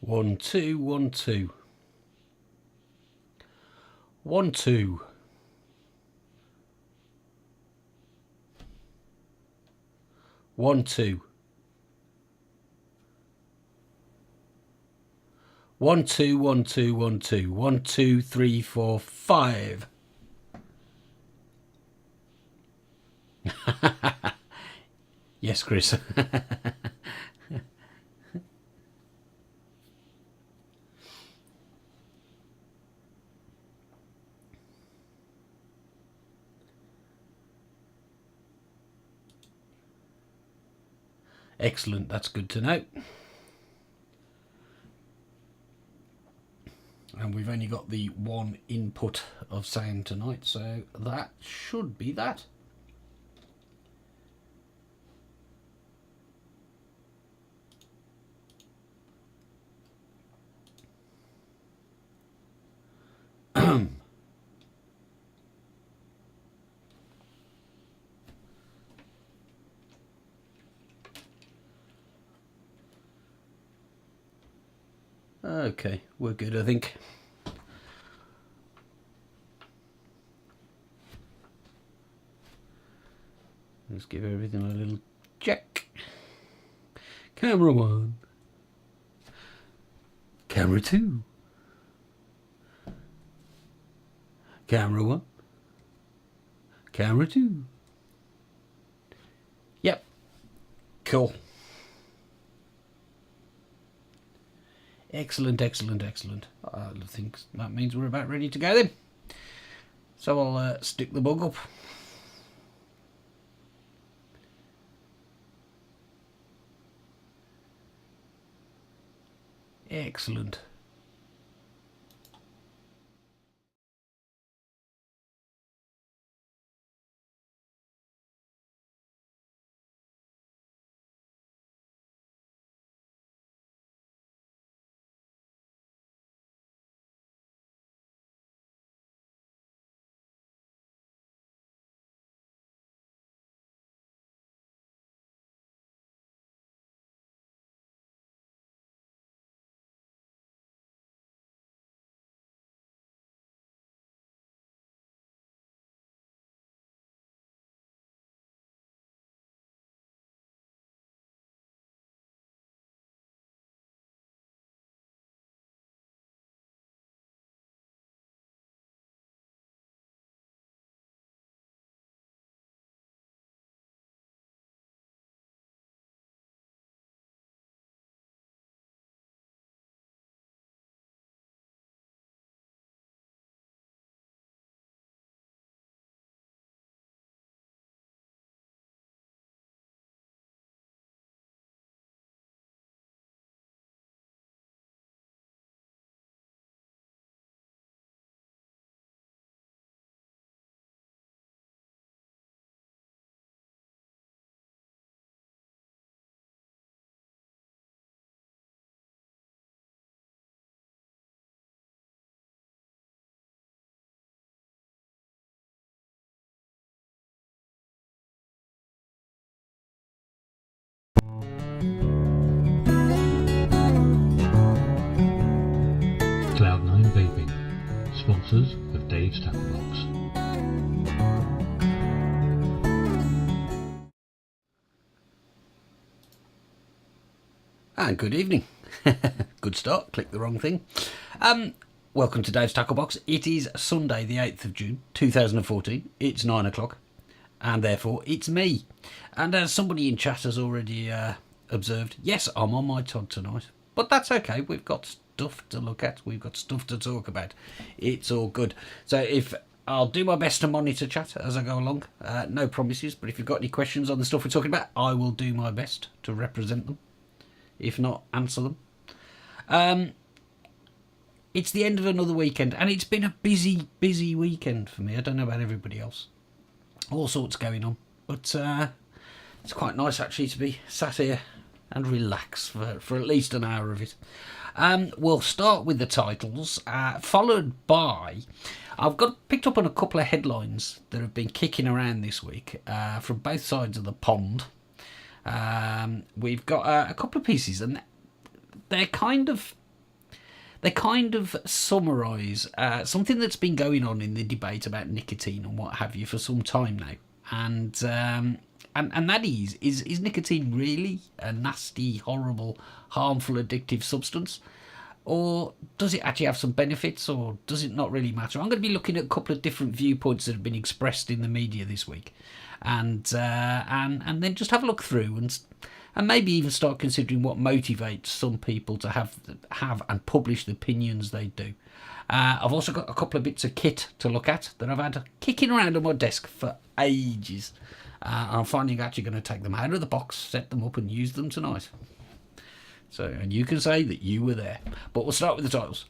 1 2 1 2 1 2 1 2 1 2 1 2 1 2 1 2 3 4 5. Yes, Chris. Excellent, that's good to know. And we've only got the one input of sound tonight, so that should be that. Okay, we're good, I think. Let's give everything a little check. Camera 1. Camera 2. Camera 1. Camera 2. Yep. Cool. Excellent, excellent, excellent. I think that means we're about ready to go then. So I'll stick the bug up. Excellent. Cloud9 Vaping, sponsors of Dave's Tackle Box. And good evening. Good start, click the wrong thing. Welcome to Dave's Tackle Box. It is Sunday the 8th of June 2014. It's 9 o'clock and therefore it's me. And as somebody in chat has already observed, yes, I'm on my Todd tonight. But that's okay, we've got stuff to look at, we've got stuff to talk about. It's all good. So if I'll do my best to monitor chat as I go along. No promises, but if you've got any questions on the stuff we're talking about, I will do my best to represent them. If not, answer them. It's the end of another weekend, and it's been a busy, busy weekend for me. I don't know about everybody else. All sorts going on, but it's quite nice actually to be sat here and relax for at least an hour of it. We'll start with the titles, followed by... I've got picked up on a couple of headlines that have been kicking around this week from both sides of the pond. We've got a couple of pieces, and they're kind of they kind of summarise something that's been going on in the debate about nicotine and what have you for some time now. And that is nicotine really a nasty, horrible, harmful, addictive substance? Or does it actually have some benefits, or does it not really matter? I'm going to be looking at a couple of different viewpoints that have been expressed in the media this week, and then just have a look through and maybe even start considering what motivates some people to have and publish the opinions they do. I've also got a couple of bits of kit to look at that I've had kicking around on my desk for ages. I'm finding actually going to take them out of the box, set them up and use them tonight. So, and you can say that you were there. But we'll start with the titles.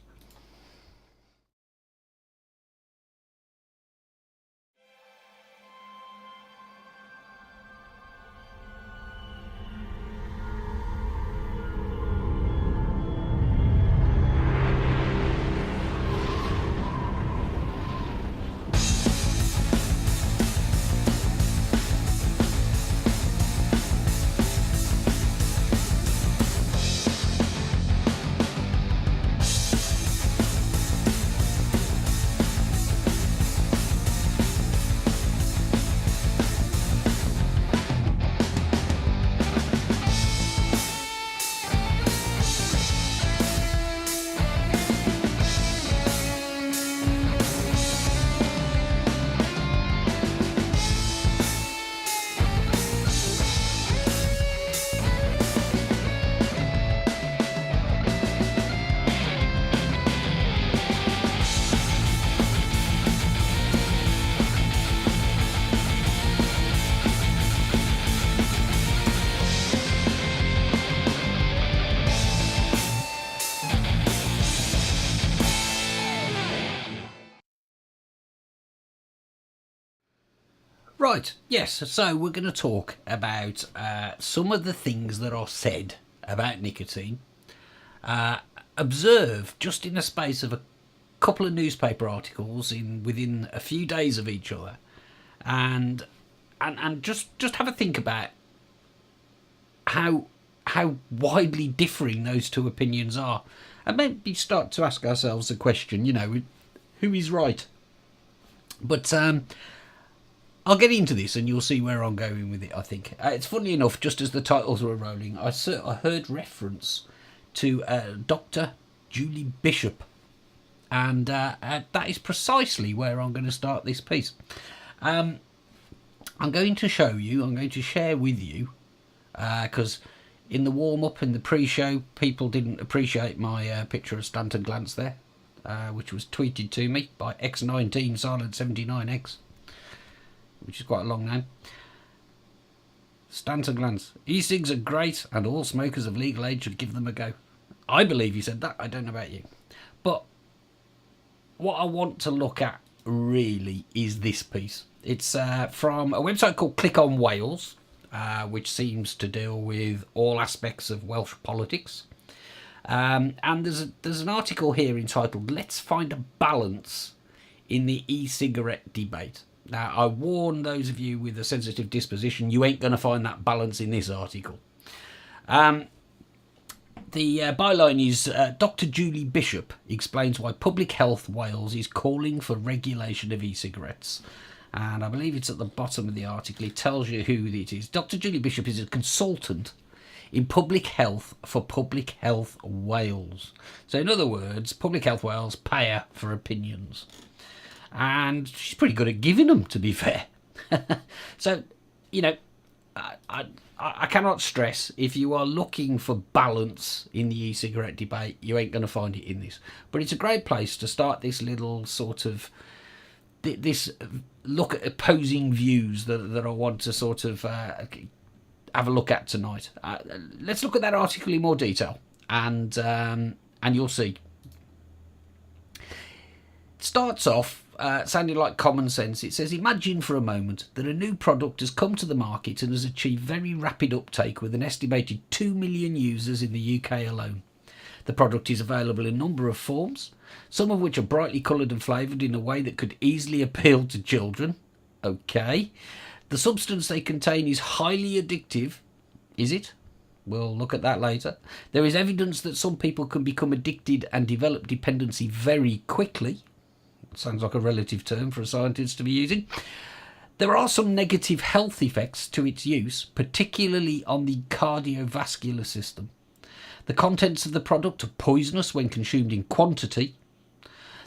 Right, yes, so we're going to talk about some of the things that are said about nicotine. Observe just in a space of a couple of newspaper articles within a few days of each other, and just have a think about how widely differing those two opinions are, and maybe start to ask ourselves the question, who is right? But I'll get into this and you'll see where I'm going with it, I think. It's funny enough, just as the titles were rolling, I heard reference to Dr. Julie Bishop. And that is precisely where I'm going to start this piece. I'm going to share with you, because in the warm-up and the pre-show, people didn't appreciate my picture of Stanton Glantz there, which was tweeted to me by X19 Silent 79X. Which is quite a long name. Stanton Glantz. E-cigs are great and all smokers of legal age should give them a go. I believe you said that. I don't know about you. But what I want to look at really is this piece. It's from a website called Click on Wales, which seems to deal with all aspects of Welsh politics. And there's an article here entitled "Let's Find a Balance in the E-cigarette Debate." Now, I warn those of you with a sensitive disposition, you ain't going to find that balance in this article. The byline is Dr. Julie Bishop explains why Public Health Wales is calling for regulation of e-cigarettes. And I believe it's at the bottom of the article. It tells you who it is. Dr. Julie Bishop is a consultant in public health for Public Health Wales. So in other words, Public Health Wales pay her for opinions. And she's pretty good at giving them, to be fair. So, I cannot stress, if you are looking for balance in the e-cigarette debate, you ain't going to find it in this. But it's a great place to start this little sort of, this look at opposing views that I want to sort of have a look at tonight. Let's look at that article in more detail, and you'll see. It starts off sounding like common sense. It says, imagine for a moment that a new product has come to the market and has achieved very rapid uptake with an estimated 2 million users in the UK alone. The product is available in a number of forms, some of which are brightly coloured and flavoured in a way that could easily appeal to children. Okay. The substance they contain is highly addictive. Is it? We'll look at that later. There is evidence that some people can become addicted and develop dependency very quickly. Sounds like a relative term for a scientist to be using. There are some negative health effects to its use, particularly on the cardiovascular system. The contents of the product are poisonous when consumed in quantity.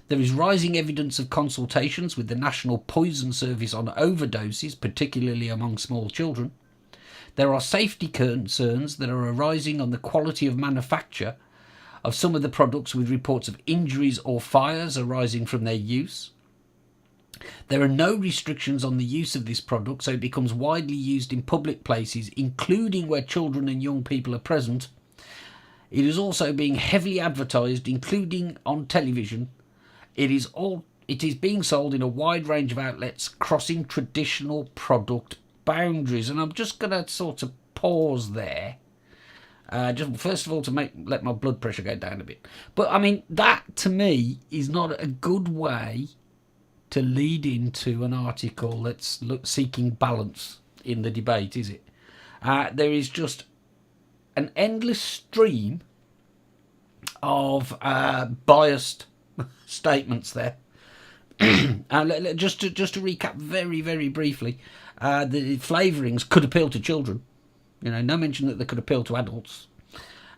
There is rising evidence of consultations with the National Poison Service on overdoses, particularly among small children. There are safety concerns that are arising on the quality of manufacture of some of the products, with reports of injuries or fires arising from their use. There are no restrictions on the use of this product, so it becomes widely used in public places, including where children and young people are present. It is also being heavily advertised, including on television. It is being sold in a wide range of outlets, crossing traditional product boundaries. And I'm just going to sort of pause there. Just first of all to let my blood pressure go down a bit. But I mean, that to me is not a good way to lead into an article that's seeking balance in the debate, is it? There is just an endless stream of biased statements there. Just to recap very, very briefly, the flavourings could appeal to children. No mention that they could appeal to adults.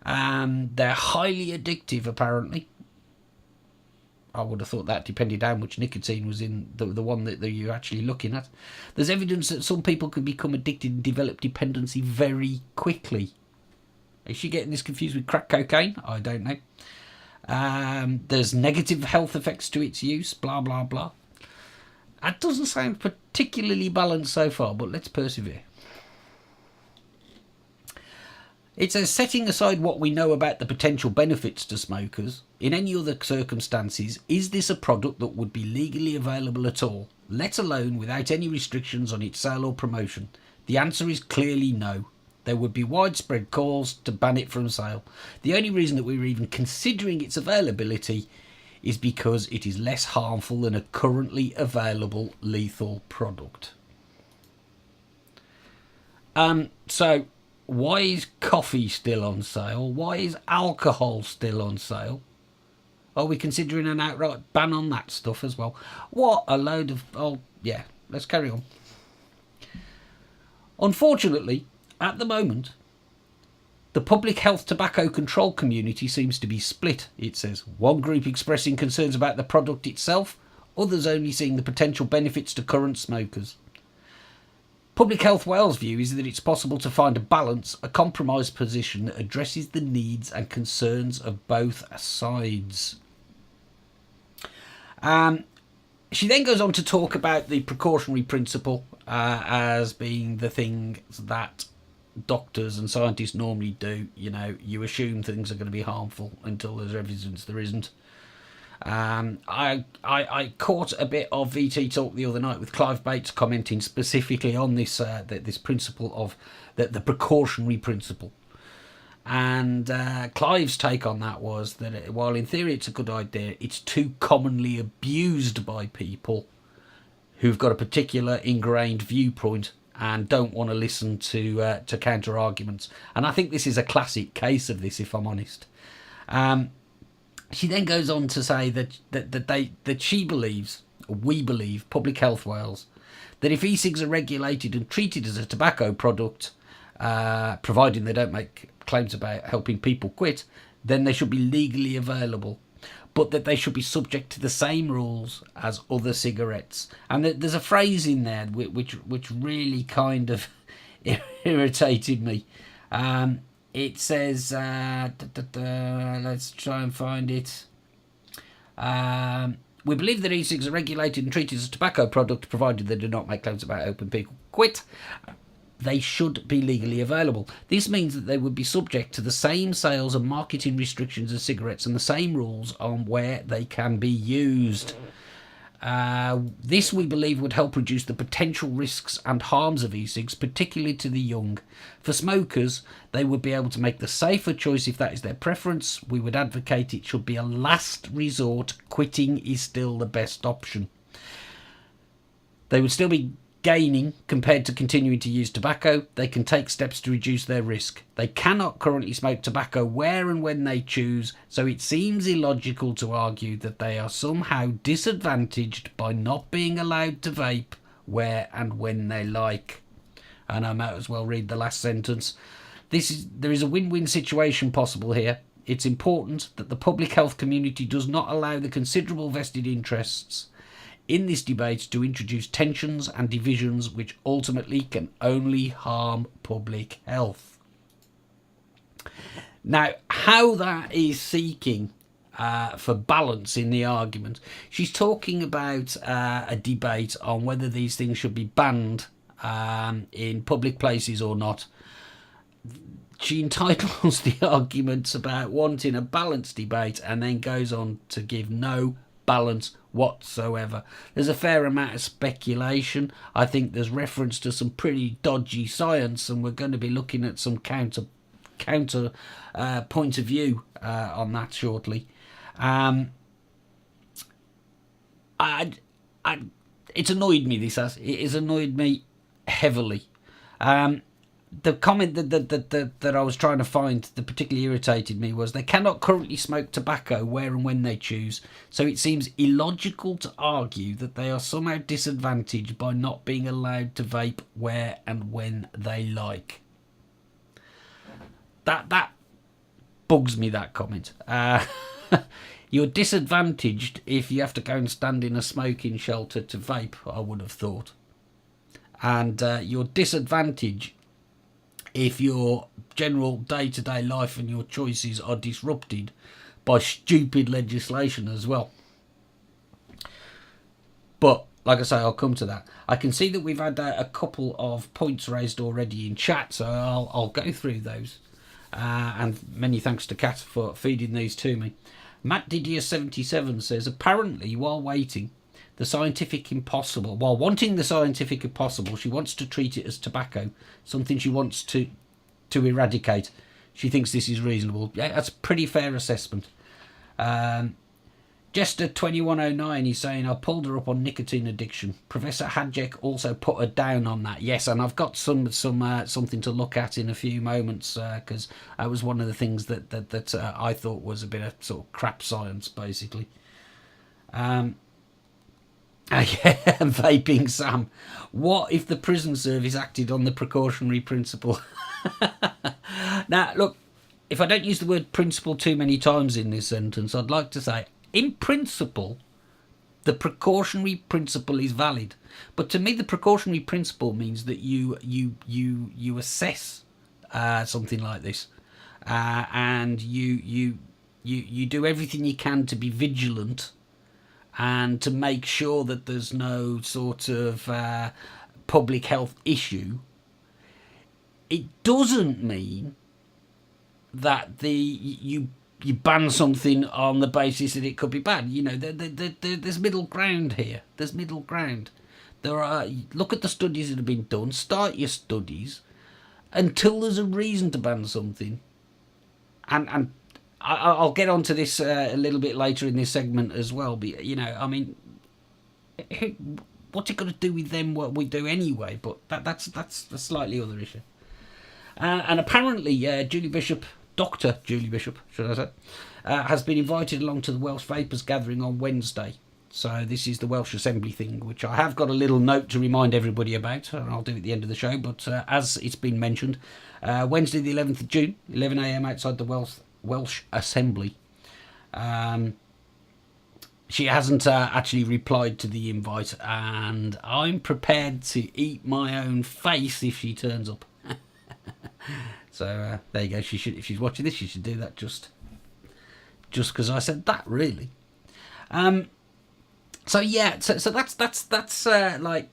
They're highly addictive, apparently. I would have thought that depended how much nicotine was in the one that you're actually looking at. There's evidence that some people can become addicted and develop dependency very quickly. Is she getting this confused with crack cocaine? I don't know. There's negative health effects to its use, blah, blah, blah. That doesn't sound particularly balanced so far, but let's persevere. It says, setting aside what we know about the potential benefits to smokers, in any other circumstances, is this a product that would be legally available at all, let alone without any restrictions on its sale or promotion? The answer is clearly no. There would be widespread calls to ban it from sale. The only reason that we're even considering its availability is because it is less harmful than a currently available lethal product. So why is coffee still on sale? Why is alcohol still on sale? Are we considering an outright ban on that stuff as well? What a load of... Oh, yeah, let's carry on. Unfortunately, at the moment, the public health tobacco control community seems to be split, it says. One group expressing concerns about the product itself, others only seeing the potential benefits to current smokers. Public Health Wales' view is that it's possible to find a balance, a compromise position that addresses the needs and concerns of both sides. She then goes on to talk about the precautionary principle as being the thing that doctors and scientists normally do. You assume things are going to be harmful until there's evidence there isn't. I caught a bit of VT talk the other night with Clive Bates commenting specifically on this this principle of the precautionary principle. And Clive's take on that was that while in theory it's a good idea, it's too commonly abused by people who've got a particular ingrained viewpoint and don't want to listen to counter arguments. And I think this is a classic case of this, if I'm honest. She then goes on to say that she believes, or we believe, Public Health Wales, that if e-cigs are regulated and treated as a tobacco product, providing they don't make claims about helping people quit, then they should be legally available, but that they should be subject to the same rules as other cigarettes. And there's a phrase in there which really kind of irritated me. It says, let's try and find it. We believe that e-cigs are regulated and treated as a tobacco product, provided they do not make claims about helping people quit. They should be legally available. This means that they would be subject to the same sales and marketing restrictions as cigarettes and the same rules on where they can be used. This, we believe, would help reduce the potential risks and harms of e-cigs, particularly to the young. For smokers, they would be able to make the safer choice if that is their preference. We would advocate it should be a last resort. Quitting is still the best option. They would still be gaining compared to continuing to use tobacco. They can take steps to reduce their risk. They cannot currently smoke tobacco where and when they choose, so it seems illogical to argue that they are somehow disadvantaged by not being allowed to vape where and when they like. And I might as well read the last sentence. There is a win-win situation possible here. It's important that the public health community does not allow the considerable vested interests in this debate to introduce tensions and divisions which ultimately can only harm public health. Now, how that is seeking for balance in the argument, she's talking about a debate on whether these things should be banned in public places or not. She entitles the arguments about wanting a balanced debate and then goes on to give no balance whatsoever. There's a fair amount of speculation. I think there's reference to some pretty dodgy science, and we're going to be looking at some counter point of view on that shortly. It's annoyed me, this has. It has annoyed me heavily. The comment that I was trying to find that particularly irritated me was they cannot currently smoke tobacco where and when they choose, so it seems illogical to argue that they are somehow disadvantaged by not being allowed to vape where and when they like. That bugs me, that comment. You're disadvantaged if you have to go and stand in a smoking shelter to vape, I would have thought. And you're disadvantaged if your general day-to-day life and your choices are disrupted by stupid legislation as well. But, like I say, I'll come to that. I can see that we've had a couple of points raised already in chat, so I'll go through those. And many thanks to Kat for feeding these to me. Matt Didier77 says, apparently, while wanting the scientific impossible, she wants to treat it as tobacco, something she wants to eradicate. She thinks this is reasonable. Yeah, that's a pretty fair assessment. Jester 2109 is saying, I pulled her up on nicotine addiction. Professor Hadjek also put her down on that. Yes, and I've got something to look at in a few moments, because that was one of the things that I thought was a bit of sort of crap science, basically. Vaping Sam. What if the prison service acted on the precautionary principle? Now, look, if I don't use the word principle too many times in this sentence, I'd like to say, in principle, the precautionary principle is valid. But to me, the precautionary principle means that you assess something like this, and you do everything you can to be vigilant and to make sure that there's no sort of public health issue. It doesn't mean that you ban something on the basis that it could be bad. You know, there's middle ground here. There's middle ground. Look at the studies that have been done. Start your studies until there's a reason to ban something. And I'll get onto this a little bit later in this segment as well. But, you know, I mean, what's it got to do with them? What we do anyway? But that's a slightly other issue. And apparently, Dr. Julie Bishop, should I say, has been invited along to the Welsh Vapers gathering on Wednesday. So this is the Welsh Assembly thing, which I have got a little note to remind everybody about, and I'll do at the end of the show. But as it's been mentioned, Wednesday the 11th of June, 11 a.m. outside the Welsh Assembly. She hasn't actually replied to the invite, and I'm prepared to eat my own face if she turns up. So there you go. She should, if she's watching this, she should do that just because I said that, really. So yeah, so that's like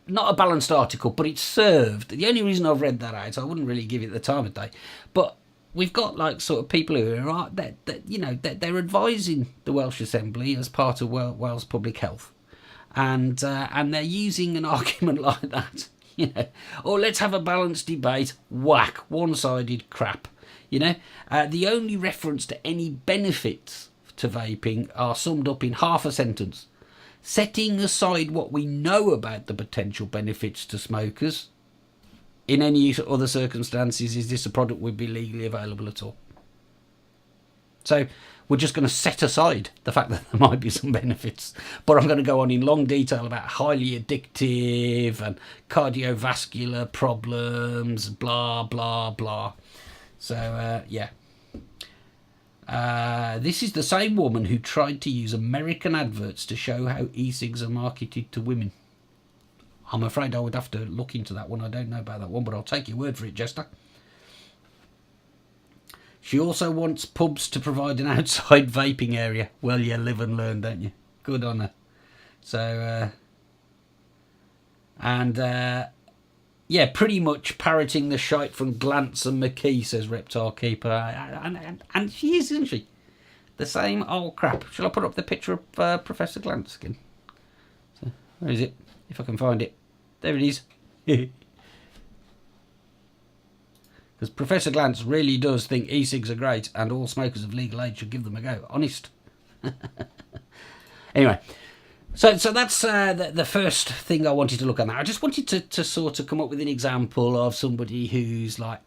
not a balanced article, but it served. The only reason I've read that out, I wouldn't really give it the time of day, but we've got like sort of people who are they're advising the Welsh Assembly as part of Wales Public Health, and they're using an argument like that. You know, or let's have a balanced debate. Whack, one-sided crap. You know, the only reference to any benefits to vaping are summed up in half a sentence. setting aside what we know about the potential benefits to smokers, in any other circumstances, is this a product would be legally available at all? So we're just going to set aside the fact that there might be some benefits, but I'm going to go on in long detail about highly addictive and cardiovascular problems, blah, blah, blah. So, yeah. This is the same woman who tried to use American adverts to show how e-cigs are marketed to women. I'm afraid I would have to look into that one. I don't know about that one, but I'll take your word for it, Jester. She also wants pubs to provide an outside vaping area. Well, you live and learn, don't you? Good on her. So, yeah, pretty much parroting the shite from Glance and McKee, says Reptile Keeper. And she is, isn't she? The same old crap. Shall I put up the picture of Professor Glance again? So, where is it? If I can find it. There it is. Because Professor Glance really does think e-cigs are great and all smokers of legal age should give them a go. Honest. Anyway, so that's the first thing I wanted to look at. I just wanted to sort of come up with an example of somebody who's like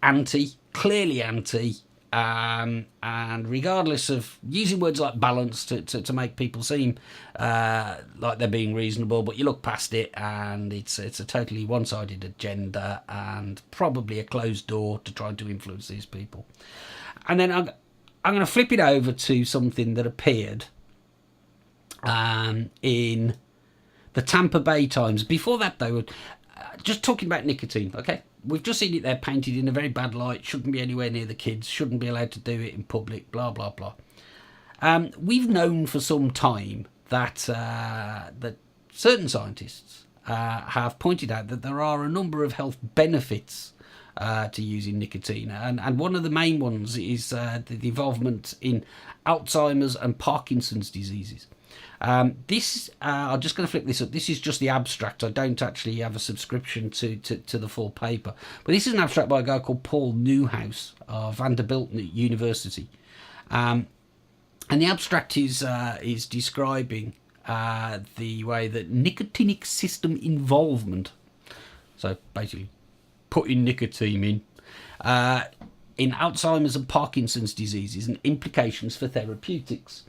clearly anti, and regardless of using words like balance to make people seem like they're being reasonable, but you look past it and it's a totally one-sided agenda and probably a closed door to try to influence these people. And then I'm going to flip it over to something that appeared in the Tampa Bay Times. Before that, though, just talking about nicotine, okay? We've just seen it there painted in a very bad light, shouldn't be anywhere near the kids, shouldn't be allowed to do it in public, blah, blah, blah. We've known for some time that certain scientists have pointed out that there are a number of health benefits to using nicotine. And one of the main ones is the involvement in Alzheimer's and Parkinson's diseases. I'm just going to flip this up. This is just the abstract. I don't actually have a subscription to the full paper. But this is an abstract by a guy called Paul Newhouse of Vanderbilt University. And the abstract is describing the way that nicotinic system involvement, so basically putting nicotine in Alzheimer's and Parkinson's diseases and implications for therapeutics.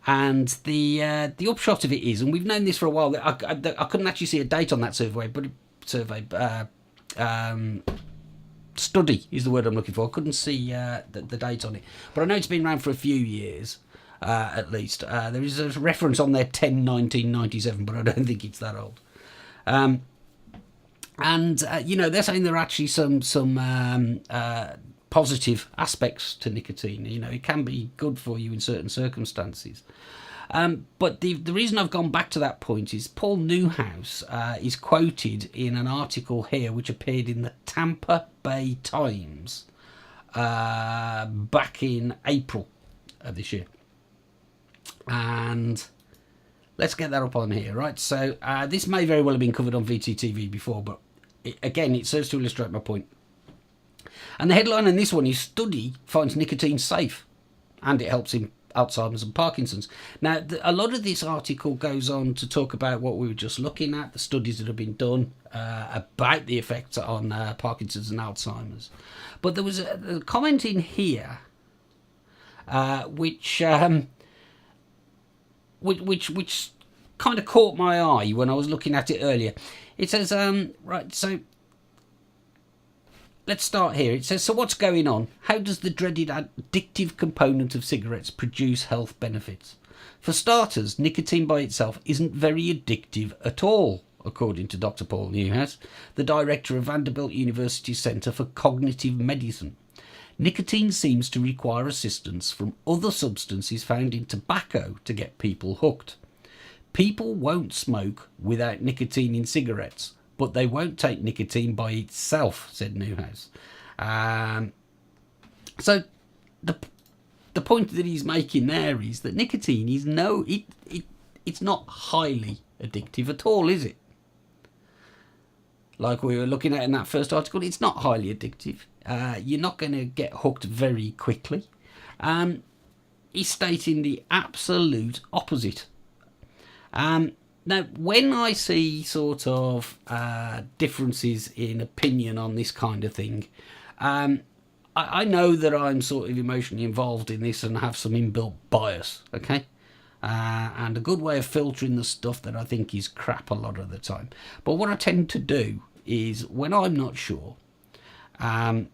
And the upshot of it is, and we've known this for a while, that I couldn't actually see a date on that study is the word I'm looking for. I couldn't see the date on it, but I know it's been around for a few years at least. There is a reference on there 1997, but I don't think it's that old. They're saying there are actually some positive aspects to nicotine. It can be good for you in certain circumstances. But the reason I've gone back to that point is Paul Newhouse is quoted in an article here which appeared in the Tampa Bay Times back in April of this year. And let's get that up on here, right? So this may very well have been covered on VTTV before, but it serves to illustrate my point. And the headline on this one is "Study finds nicotine safe and it helps in Alzheimer's and Parkinson's." Now, a lot of this article goes on to talk about what we were just looking at, the studies that have been done about the effects on Parkinson's and Alzheimer's. But there was a comment in here which kind of caught my eye when I was looking at it earlier. It says, right, so let's start here. It says, so what's going on? How does the dreaded addictive component of cigarettes produce health benefits? For starters, nicotine by itself isn't very addictive at all, according to Dr. Paul Newhouse, the director of Vanderbilt University's Center for Cognitive Medicine. Nicotine seems to require assistance from other substances found in tobacco to get people hooked. People won't smoke without nicotine in cigarettes, but they won't take nicotine by itself, said Newhouse. So the point that he's making there is that nicotine is it's not highly addictive at all, is it? Like we were looking at in that first article, it's not highly addictive. You're not going to get hooked very quickly. He's stating the absolute opposite. Now, when I see sort of differences in opinion on this kind of thing, I know that I'm sort of emotionally involved in this and have some inbuilt bias, okay? And a good way of filtering the stuff that I think is crap a lot of the time. But what I tend to do is, when I'm not sure, I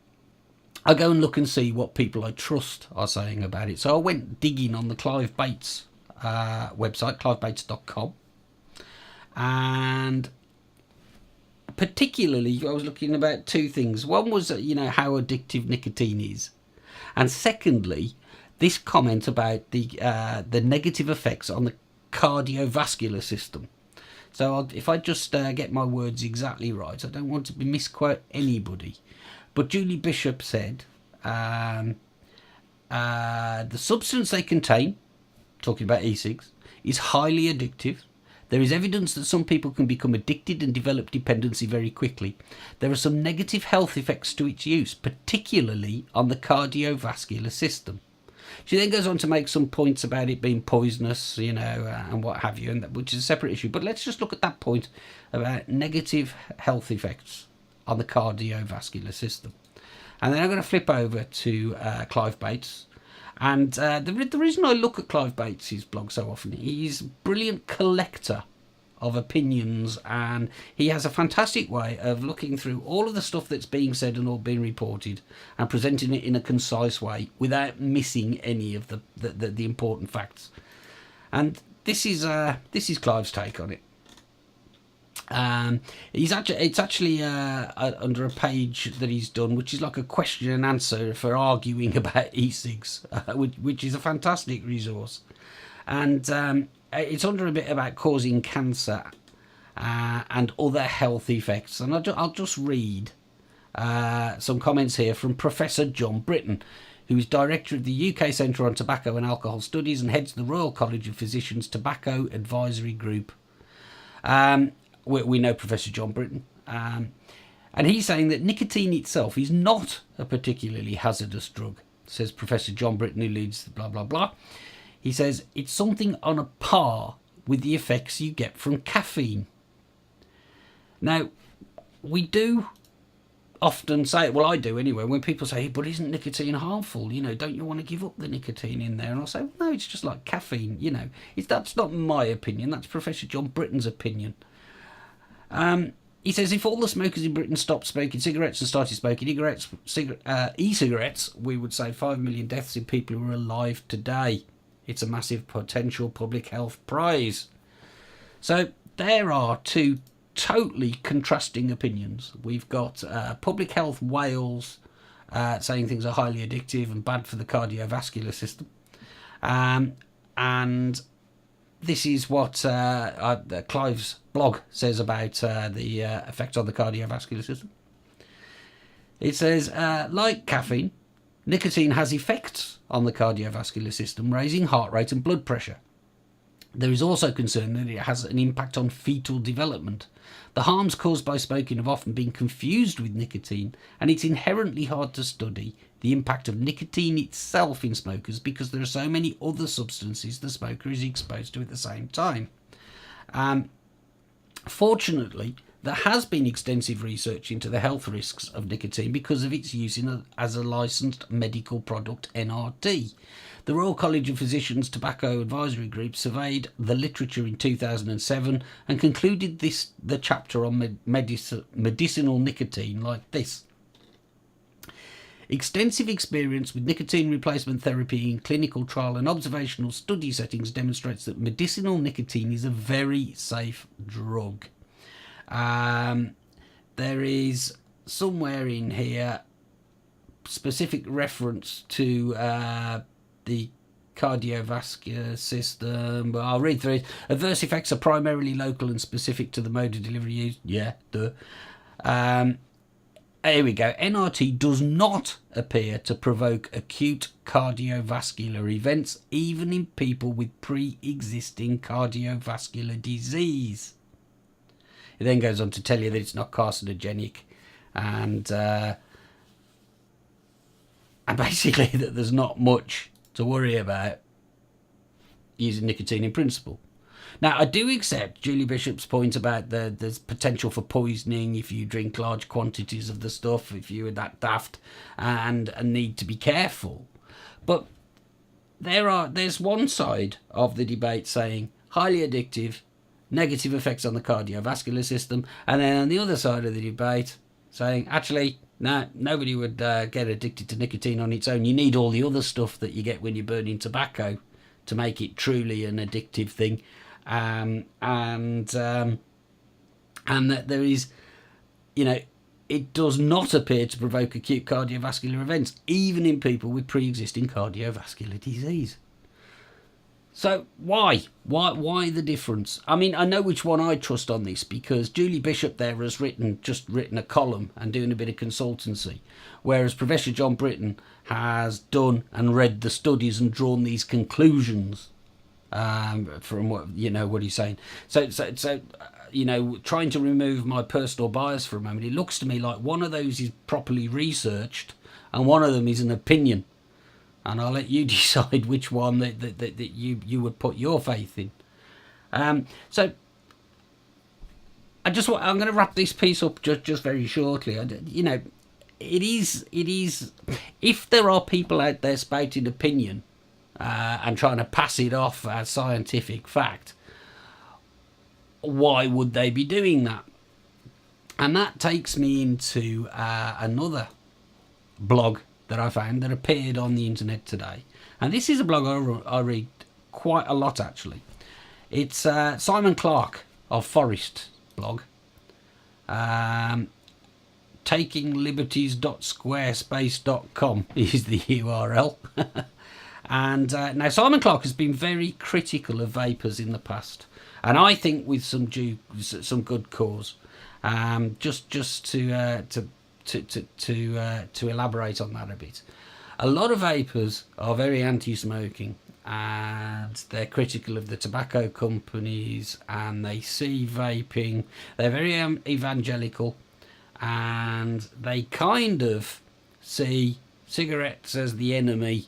go and look and see what people I trust are saying about it. So I went digging on the Clive Bates website, clivebates.com. And particularly, I was looking about two things. One was, how addictive nicotine is. And secondly, this comment about the negative effects on the cardiovascular system. So if I just get my words exactly right, I don't want to misquote anybody. But Julie Bishop said, the substance they contain, talking about e-cigs, is highly addictive. There is evidence that some people can become addicted and develop dependency very quickly. There are some negative health effects to its use, particularly on the cardiovascular system. She then goes on to make some points about it being poisonous, and what have you, which is a separate issue. But let's just look at that point about negative health effects on the cardiovascular system. And then I'm going to flip over to Clive Bates. And the reason I look at Clive Bates' blog so often, he's a brilliant collector of opinions, and he has a fantastic way of looking through all of the stuff that's being said and all being reported and presenting it in a concise way without missing any of the important facts. And this is Clive's take on it. It's actually under a page that he's done, which is like a question and answer for arguing about e-cigs, which is a fantastic resource. And it's under a bit about causing cancer and other health effects. And I'll just read some comments here from Professor John Britton, who is director of the UK Centre on Tobacco and Alcohol Studies and heads the Royal College of Physicians Tobacco Advisory Group. We know Professor John Britton. And he's saying that nicotine itself is not a particularly hazardous drug, says Professor John Britton, who leads the blah, blah, blah. He says it's something on a par with the effects you get from caffeine. Now, we do often say, well, I do anyway, when people say, but isn't nicotine harmful? Don't you want to give up the nicotine in there? And I'll say, well, no, it's just like caffeine. That's not my opinion. That's Professor John Britton's opinion. He says if all the smokers in Britain stopped smoking cigarettes and started smoking e-cigarettes, we would save 5 million deaths in people who are alive today. It's a massive potential public health prize. So there are two totally contrasting opinions. We've got Public Health Wales saying things are highly addictive and bad for the cardiovascular system. And this is what Clive's blog says about the effect on the cardiovascular system. It says, like caffeine, nicotine has effects on the cardiovascular system, raising heart rate and blood pressure. There is also concern that it has an impact on fetal development. The harms caused by smoking have often been confused with nicotine, and it's inherently hard to study the impact of nicotine itself in smokers because there are so many other substances the smoker is exposed to at the same time. Fortunately, there has been extensive research into the health risks of nicotine because of its use as a licensed medical product, NRT. The Royal College of Physicians Tobacco Advisory Group surveyed the literature in 2007 and concluded the chapter on medicinal nicotine like this. Extensive experience with nicotine replacement therapy in clinical trial and observational study settings demonstrates that medicinal nicotine is a very safe drug. There is somewhere in here specific reference to the cardiovascular system, but I'll read through it. Adverse effects are primarily local and specific to the mode of delivery used. Yeah, duh. Here we go. NRT does not appear to provoke acute cardiovascular events, even in people with pre-existing cardiovascular disease. It then goes on to tell you that it's not carcinogenic and basically that there's not much to worry about using nicotine in principle. Now, I do accept Julie Bishop's point about there's potential for poisoning if you drink large quantities of the stuff, if you are that daft and need to be careful. But there's one side of the debate saying highly addictive, negative effects on the cardiovascular system, and then on the other side of the debate saying actually no, nobody would get addicted to nicotine on its own. You need all the other stuff that you get when you're burning tobacco to make it truly an addictive thing. And that there is, it does not appear to provoke acute cardiovascular events, even in people with pre-existing cardiovascular disease. So why the difference? I mean, I know which one I trust on this, because Julie Bishop there has written a column and doing a bit of consultancy, whereas Professor John Britton has done and read the studies and drawn these conclusions from what he's saying. So trying to remove my personal bias for a moment, it looks to me like one of those is properly researched and one of them is an opinion. And I'll let you decide which one that you would put your faith in. So I'm going to wrap this piece up just very shortly. It is if there are people out there spouting opinion and trying to pass it off as scientific fact, why would they be doing that? And that takes me into another blog that I found that appeared on the internet today. And this is a blog I read quite a lot, actually. It's Simon Clark of Forest blog. takingliberties.squarespace.com is the URL. And now Simon Clark has been very critical of vapors in the past, and I think with some good cause. Just to elaborate on that a bit, a lot of vapors are very anti-smoking, and they're critical of the tobacco companies, and they see vaping. They're very evangelical, and they kind of see cigarettes as the enemy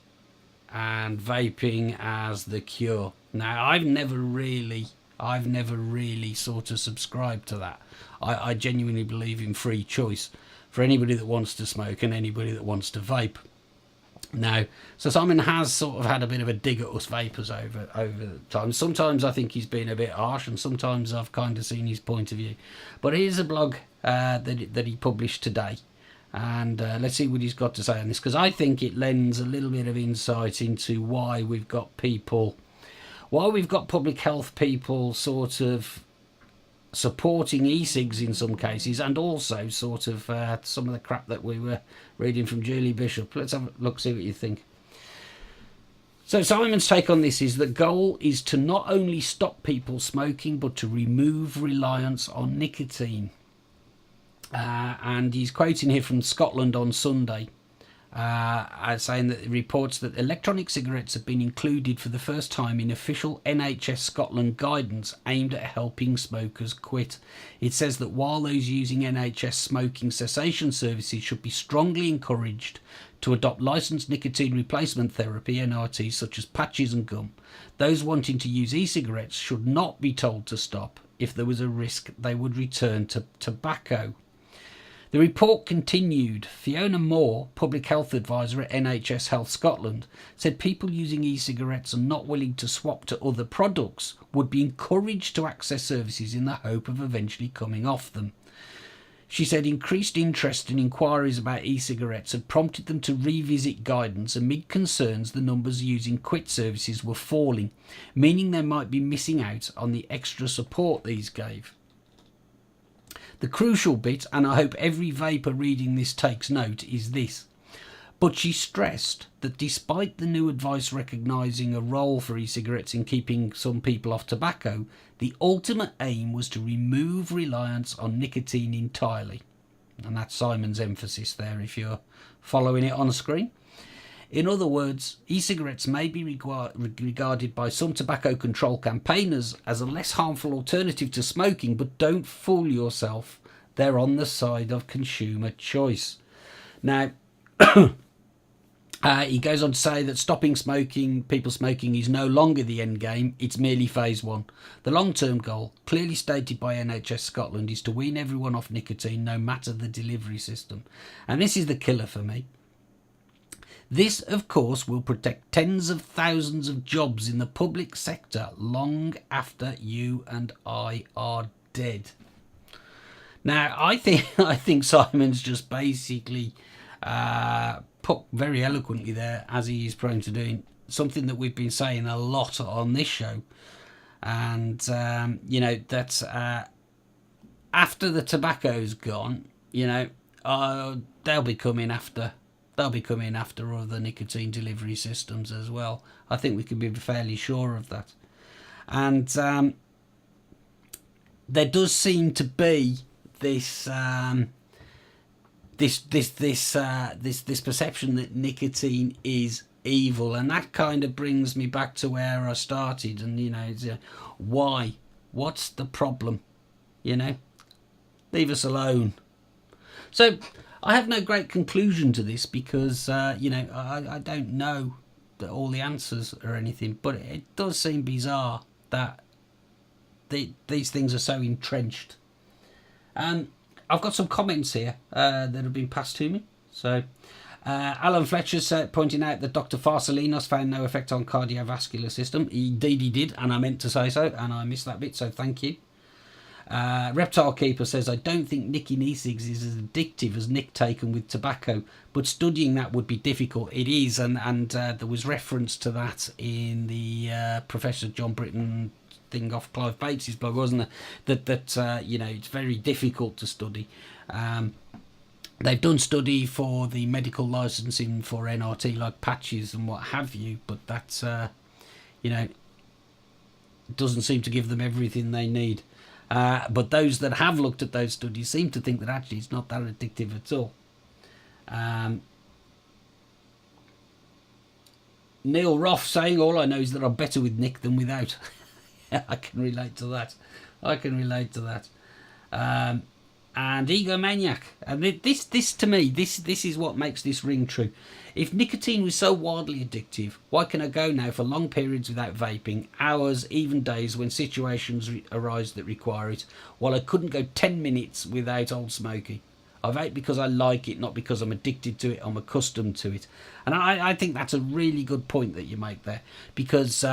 and vaping as the cure. Now, I've never really sort of subscribed to that. I genuinely believe in free choice for anybody that wants to smoke and anybody that wants to vape. Now, so Simon has sort of had a bit of a dig at us vapors over time. Sometimes I think he's been a bit harsh, and sometimes I've kind of seen his point of view. But here's a blog that he published today, and let's see what he's got to say on this, because I think it lends a little bit of insight into why we've got public health people sort of supporting e-cigs in some cases, and also sort of some of the crap that we were reading from Julie Bishop. Let's have a look, see what you think. So Simon's take on this is the goal is to not only stop people smoking, but to remove reliance on nicotine. And he's quoting here from Scotland on Sunday, saying that it reports that electronic cigarettes have been included for the first time in official NHS Scotland guidance aimed at helping smokers quit. It says that while those using NHS smoking cessation services should be strongly encouraged to adopt licensed nicotine replacement therapy, NRT, such as patches and gum, those wanting to use e-cigarettes should not be told to stop if there was a risk they would return to tobacco. The report continued. Fiona Moore, Public Health Advisor at NHS Health Scotland, said people using e-cigarettes and not willing to swap to other products would be encouraged to access services in the hope of eventually coming off them. She said increased interest and inquiries about e-cigarettes had prompted them to revisit guidance amid concerns the numbers using quit services were falling, meaning they might be missing out on the extra support these gave. The crucial bit, and I hope every vapor reading this takes note, is this. But she stressed that despite the new advice recognising a role for e-cigarettes in keeping some people off tobacco, the ultimate aim was to remove reliance on nicotine entirely. And that's Simon's emphasis there, if you're following it on screen. In other words, e-cigarettes may be regarded by some tobacco control campaigners as a less harmful alternative to smoking, but don't fool yourself, they're on the side of consumer choice. Now, He goes on to say that stopping smoking, people smoking, is no longer the end game. It's merely phase one. The long-term goal, clearly stated by NHS Scotland, is to wean everyone off nicotine, no matter the delivery system. And this is the killer for me. This, of course, will protect tens of thousands of jobs in the public sector long after you and I are dead. Now, I think Simon's just basically put very eloquently there, as he is prone to doing, something that we've been saying a lot on this show. And, that after the tobacco's gone, they'll be coming after. They'll be coming after other nicotine delivery systems as well. I think we can be fairly sure of that. And there does seem to be this perception that nicotine is evil, and that kind of brings me back to where I started. And why? What's the problem? Leave us alone. So I have no great conclusion to this because I don't know all the answers or anything, but it does seem bizarre that these things are so entrenched. I've got some comments here that have been passed to me. So Alan Fletcher pointing out that Dr. Farsalinos found no effect on cardiovascular system. Indeed he did, and I meant to say so, and I missed that bit, so thank you. Reptile Keeper says, I don't think nicking e-cigs is as addictive as nick taken with tobacco, but studying that would be difficult. It is, and there was reference to that in the Professor John Britton thing off Clive Bates's blog, wasn't there? That it's very difficult to study. They've done study for the medical licensing for NRT, like patches and what have you, but that's doesn't seem to give them everything they need. But those that have looked at those studies seem to think that actually it's not that addictive at all. Neil Roth saying, all I know is that I'm better with nick than without. I can relate to that. And Egomaniac. And this to me, this is what makes this ring true. If nicotine was so wildly addictive, why can I go now for long periods without vaping, hours, even days when situations arise that require it, while I couldn't go 10 minutes without Old Smoky? I vape because I like it, not because I'm addicted to it, I'm accustomed to it. And I think that's a really good point that you make there, because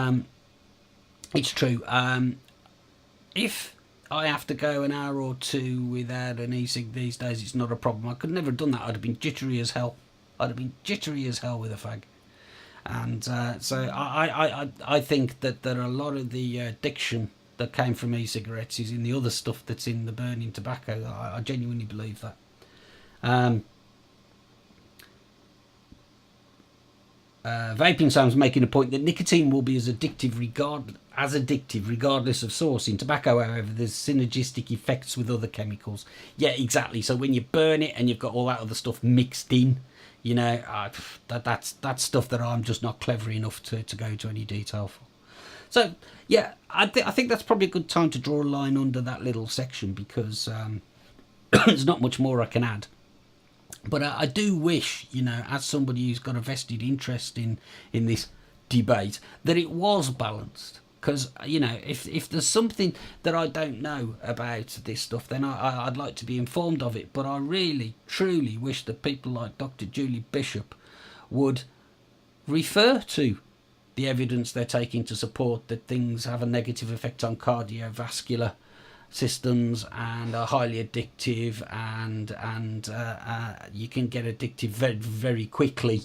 it's true. If I have to go an hour or two without an e-cig these days, it's not a problem. I could never have done that. I'd have been jittery as hell. With a fag. And so I think that there are a lot of the addiction that came from e-cigarettes is in the other stuff that's in the burning tobacco. I genuinely believe that. Vaping Sam's making a point that nicotine will be as addictive regardless of source. In tobacco, however, there's synergistic effects with other chemicals. Yeah, exactly. So when you burn it and you've got all that other stuff mixed in, that's stuff that I'm just not clever enough to go into any detail for. So yeah, I think that's probably a good time to draw a line under that little section, because there's not much more I can add. But I do wish, as somebody who's got a vested interest in this debate, that it was balanced. Because, if there's something that I don't know about this stuff, then I'd like to be informed of it. But I really, truly wish that people like Dr. Julie Bishop would refer to the evidence they're taking to support that things have a negative effect on cardiovascular systems and are highly addictive, and you can get addicted very, very quickly.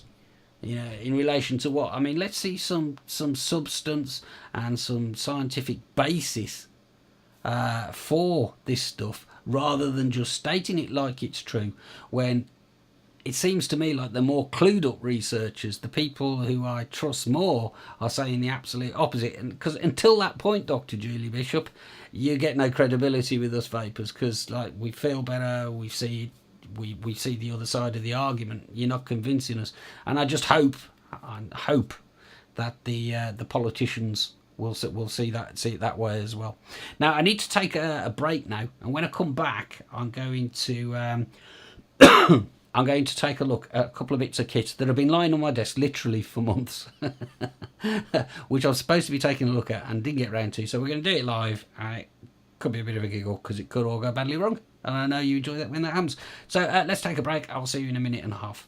In relation to what? I mean, let's see some substance and some scientific basis for this stuff, rather than just stating it like it's true, when it seems to me like the more clued up researchers, the people who I trust more, are saying the absolute opposite. And because until that point, Dr. Julie Bishop, you get no credibility with us vapors, because we feel better, we see the other side of the argument. You're not convincing us, and I just hope that the politicians will see it that way as well. Now I need to take a break now, and when I come back, I'm going to I'm going to take a look at a couple of bits of kit that have been lying on my desk literally for months, which I'm supposed to be taking a look at and didn't get round to. So we're going to do it live. It could be a bit of a giggle because it could all go badly wrong. And I know you enjoy that when that happens. So let's take a break. I'll see you in a minute and a half.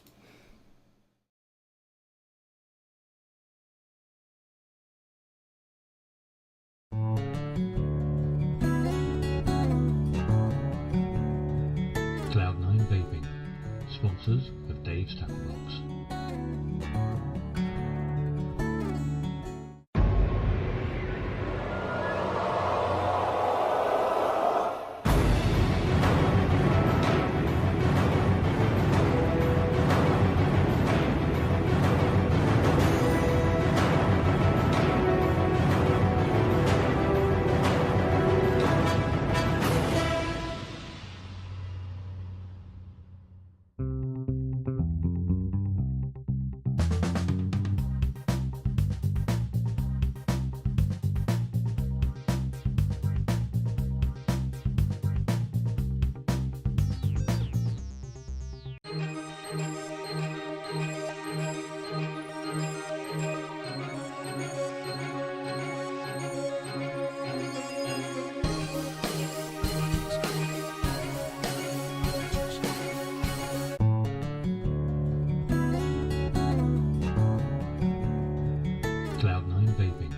Cloud9 Vaping, sponsors of Dave's Tackle Box. Cloud9 Vaping,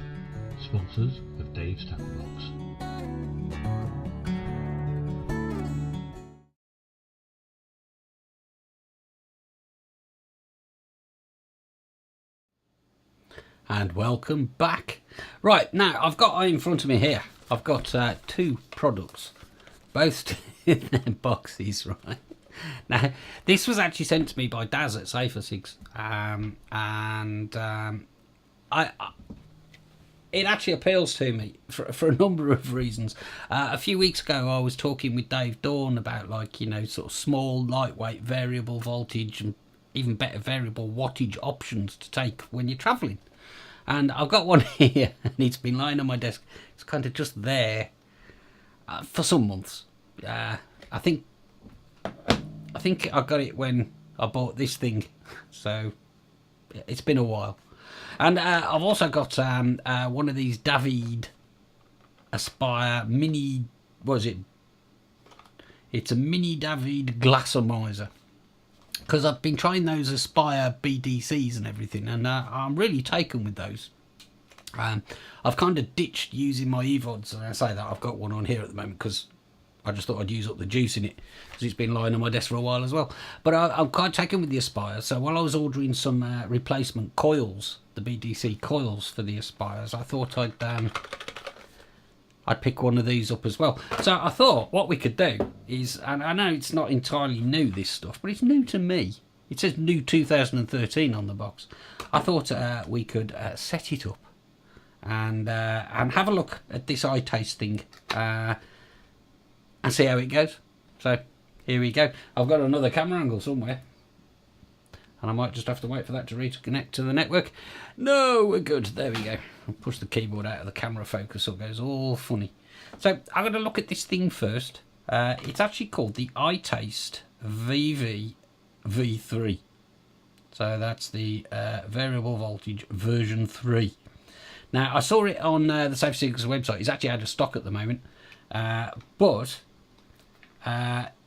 sponsors of Dave's Tackle Box. And welcome back. Right, now I've got in front of me here, I've got two products, both in their boxes, right? Now, this was actually sent to me by Daz at e-cigs, it actually appeals to me for a number of reasons. A few weeks ago, I was talking with Dave Dawn about, like, you know, sort of small, lightweight, variable voltage and even better variable wattage options to take when you're travelling. And I've got one here, and it's been lying on my desk. It's kind of just there for some months. I think I got it when I bought this thing, so it's been a while. And I've also got one of these Davide Aspire Mini. What is it? It's a Mini Davide Glassomiser. Because I've been trying those Aspire BDCs and everything, and I'm really taken with those. I've kind of ditched using my eVods, and I say that I've got one on here at the moment because I just thought I'd use up the juice in it, because it's been lying on my desk for a while as well. But I'm quite taken with the Aspire, so while I was ordering some replacement coils, the BDC coils for the Aspires, I thought I'd pick one of these up as well. So I thought what we could do is, and I know it's not entirely new, this stuff, but it's new to me. It says new 2013 on the box. I thought we could set it up and have a look at this iTaste thing and see how it goes. So here we go. I've got another camera angle somewhere, and I might just have to wait for that to reconnect to the network. No, we're good. There we go. I'll push the keyboard out of the camera focus so it goes all funny. So I'm going to look at this thing first. It's actually called the iTaste V3. So that's the variable voltage version 3. Now, I saw it on the e-cigs website. It's actually out of stock at the moment. But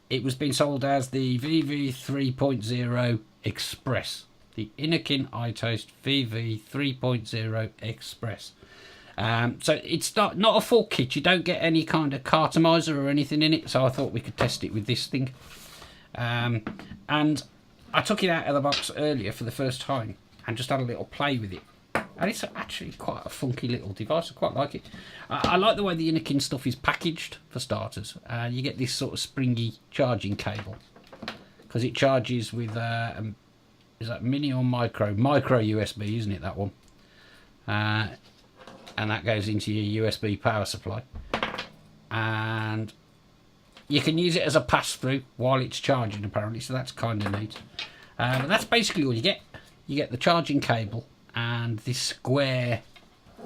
it was being sold as the VV 3.0 Express. The Innokin iTaste VV 3.0 Express. So it's not a full kit. You don't get any kind of cartomizer or anything in it. So I thought we could test it with this thing. And I took it out of the box earlier for the first time and just had a little play with it. And it's actually quite a funky little device. I quite like it. I like the way the Innokin stuff is packaged, for starters. You get this sort of springy charging cable, because it charges with is that mini or micro USB, isn't it, that one? And that goes into your USB power supply, and you can use it as a pass-through while it's charging, apparently, so that's kind of neat. But that's basically all you get. You get the charging cable and this square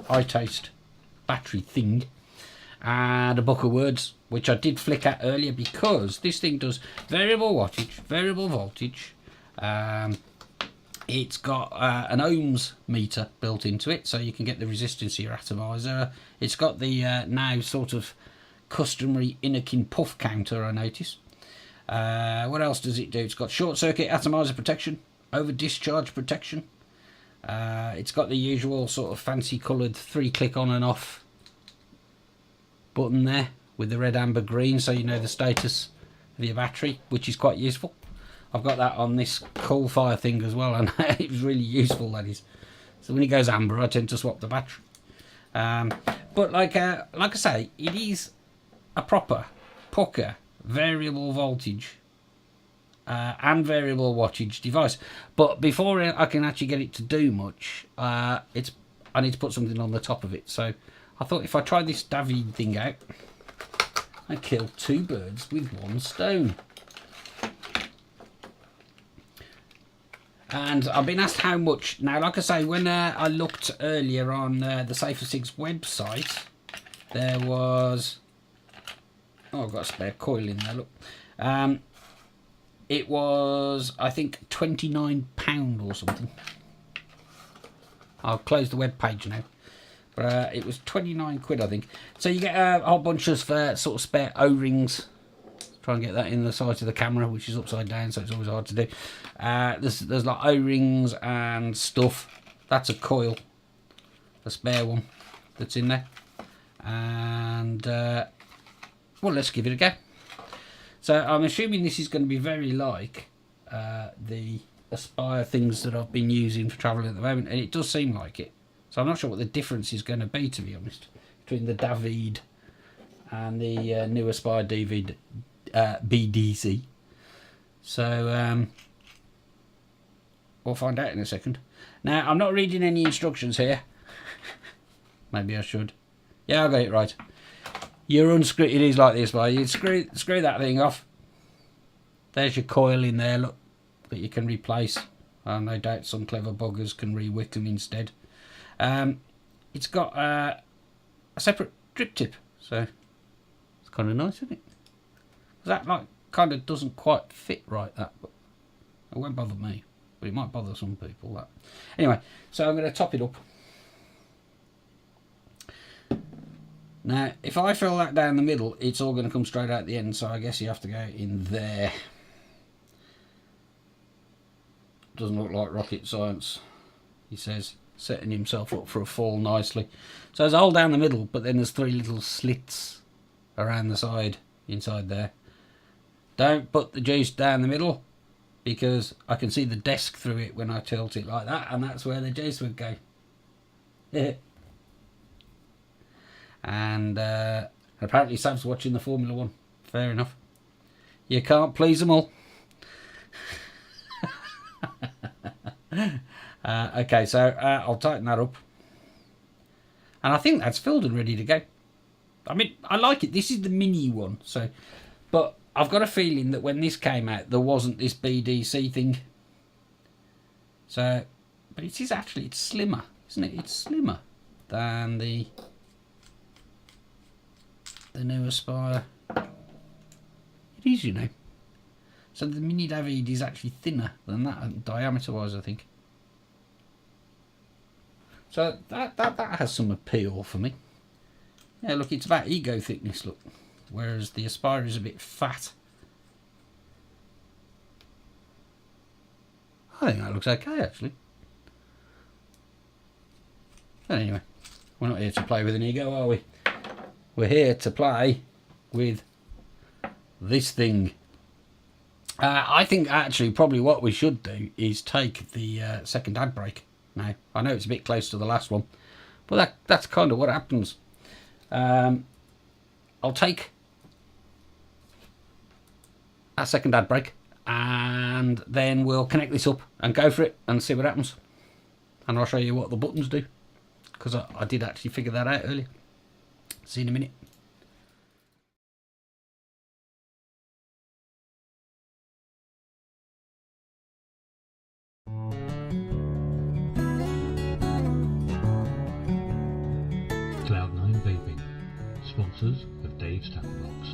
iTaste battery thing. and a book of words, which I did flick at earlier because this thing does variable wattage, variable voltage. It's got an ohms meter built into it, so you can get the resistance of your atomizer. It's got the now sort of customary Innokin puff counter, I notice. What else does it do? It's got short circuit atomizer protection, over discharge protection. It's got the usual sort of fancy coloured 3-click on and off button there with the red, amber, green, so you know the status of your battery, which is quite useful. I've got that on this coal fire thing as well, and it was really useful, that is. So when it goes amber, I tend to swap the battery. But like I say, it is a proper pucker variable voltage and variable wattage device. But before I can actually get it to do much, I need to put something on the top of it. So I thought if I try this Davide thing out, I kill 2 birds with 1 stone. And I've been asked how much. Now, like I say, when I looked earlier on the e-cigs website, there was... Oh, I've got a spare coil in there, look. It was, I think, £29 or something. I'll close the web page now. But it was 29 quid, I think. So you get a whole bunch of sort of spare O-rings. Try and get that in the side of the camera, which is upside down, so it's always hard to do. There's like O-rings and stuff. That's a coil, a spare one that's in there. And well, let's give it a go. So I'm assuming this is going to be very like the Aspire things that I've been using for travelling at the moment, and it does seem like it. So I'm not sure what the difference is going to be, to be honest, between the Davide and the new Aspire BDC. So we'll find out in a second. Now, I'm not reading any instructions here. Maybe I should. Yeah, I got it right. You unscrew it is like this, but you screw that thing off. There's your coil in there, look, that you can replace. No doubt some clever buggers can re-wick them instead. It's got a separate drip tip, so it's kind of nice, isn't it? That like kind of doesn't quite fit right, that, but it won't bother me, but it might bother some people. That anyway. So I'm going to top it up. Now, if I fill that down the middle, it's all going to come straight out the end. So I guess you have to go in there. Doesn't look like rocket science, he says, setting himself up for a fall nicely. So there's a hole down the middle, but then there's 3 little slits around the side, inside there. Don't put the juice down the middle, because I can see the desk through it when I tilt it like that, and that's where the juice would go. And apparently Sam's watching the Formula 1. Fair enough. You can't please them all. Okay, so I'll tighten that up. And I think that's filled and ready to go. I mean, I like it. This is the mini one, so... But I've got a feeling that when this came out, there wasn't this BDC thing. So, but it is actually, it's slimmer, isn't it? It's slimmer than the new Aspire. It is, you know. So the Mini Davide is actually thinner than that, diameter-wise, I think. So that has some appeal for me. Yeah, look, it's about ego thickness, look. Whereas the Aspire is a bit fat. I think that looks okay, actually. But anyway, we're not here to play with an ego, are we? We're here to play with this thing. I think actually probably what we should do is take the second ad break now. I know it's a bit close to the last one, but that's kind of what happens. I'll take a second ad break, and then we'll connect this up and go for it and see what happens. And I'll show you what the buttons do, because I did actually figure that out earlier. See you in a minute. Cloud9 Vaping, sponsored sponsors of Dave's Tackle Box.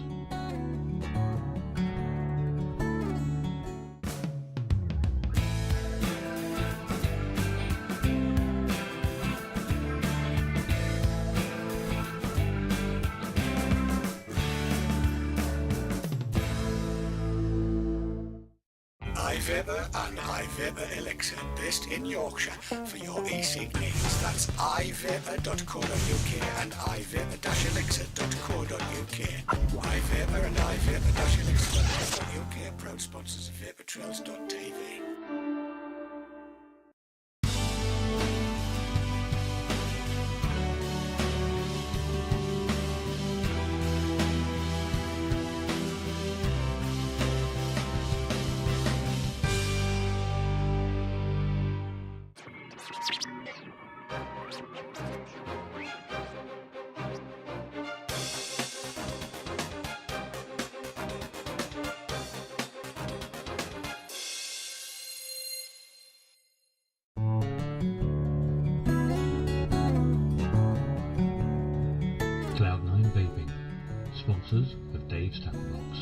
iVape and iVape Elixir, based in Yorkshire, for your e-cig needs. That's iVape.co.uk and iVape-elixir.co.uk. iVape and iVape-elixir.co.uk, proud sponsors of VaporTrails.tv. Cloud9 Vaping, sponsors of Dave's Tackle Box.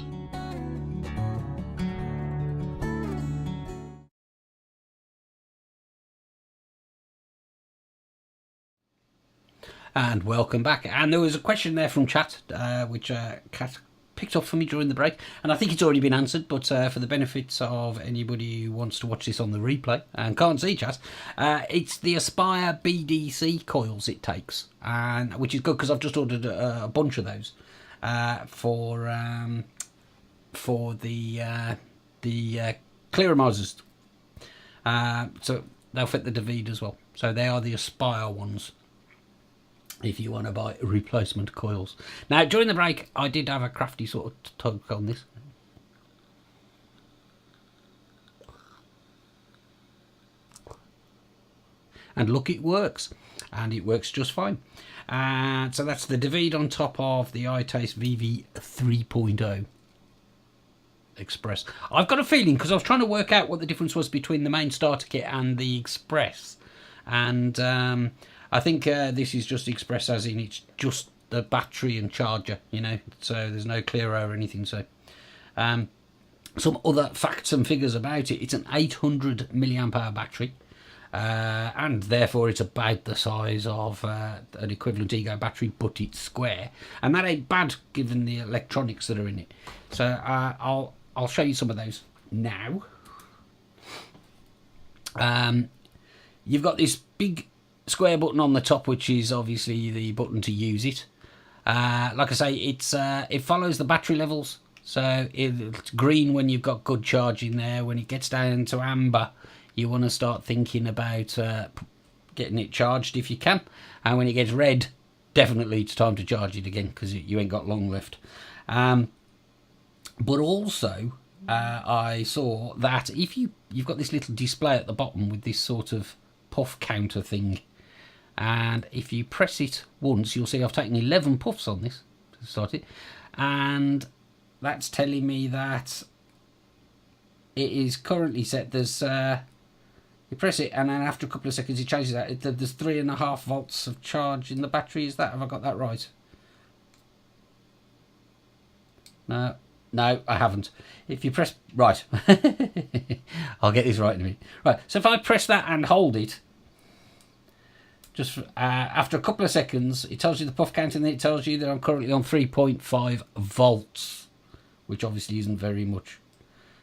And welcome back. And there was a question there from chat, which Kat picked up for me during the break, and I think it's already been answered, but for the benefits of anybody who wants to watch this on the replay and can't see chat, it's the Aspire BDC coils it takes, and which is good because I've just ordered a bunch of those for the clearomisers, so they'll fit the Davide as well. So they are the Aspire ones, if you want to buy replacement coils. Now, during the break, I did have a crafty sort of tug on this. And look, it works. And it works just fine. And so that's the Davide on top of the iTaste VV 3.0 Express. I've got a feeling, because I was trying to work out what the difference was between the main starter kit and the Express. And I think this is just Express, as in it's just the battery and charger, you know, so there's no clear or anything. So some other facts and figures about it: it's an 800 milliamp hour battery, and therefore it's about the size of an equivalent Ego battery, but it's square, and that ain't bad given the electronics that are in it. So I'll show you some of those now. You've got this big square button on the top, which is obviously the button to use it. Like I say, it follows the battery levels, so it's green when you've got good charge in there. When it gets down to amber, you want to start thinking about getting it charged if you can, and when it gets red, definitely it's time to charge it again, because you ain't got long left. But also I saw that if you've got this little display at the bottom with this sort of puff counter thing, and if you press it once, you'll see I've taken 11 puffs on this to start it, and that's telling me that it is currently set. There's you press it, and then after a couple of seconds it changes that. There's 3.5 volts of charge in the battery. Is that, have I got that right? No, I haven't. If you press right, I'll get this right in a minute. Right, so if I press that and hold it, just after a couple of seconds, it tells you the puff count, and then it tells you that I'm currently on 3.5 volts, which obviously isn't very much.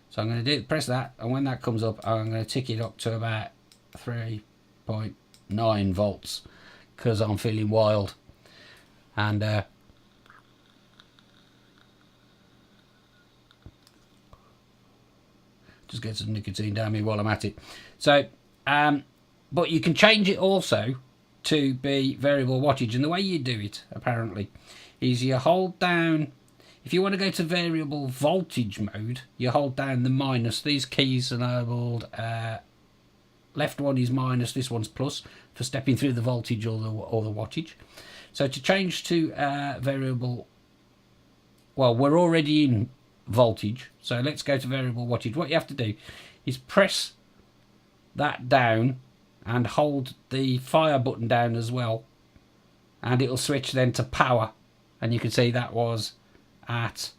So I'm going to press that, and when that comes up, I'm going to tick it up to about 3.9 volts, because I'm feeling wild. And just get some nicotine down me while I'm at it. So, but you can change it also to be variable wattage, and the way you do it apparently is you hold down. If you want to go to variable voltage mode, you hold down the minus. These keys are labelled. Left one is minus, this one's plus, for stepping through the voltage or the wattage. So to change to variable, well, we're already in voltage, so let's go to variable wattage. What you have to do is press that down and hold the fire button down as well, and it'll switch then to power, And you can see that was at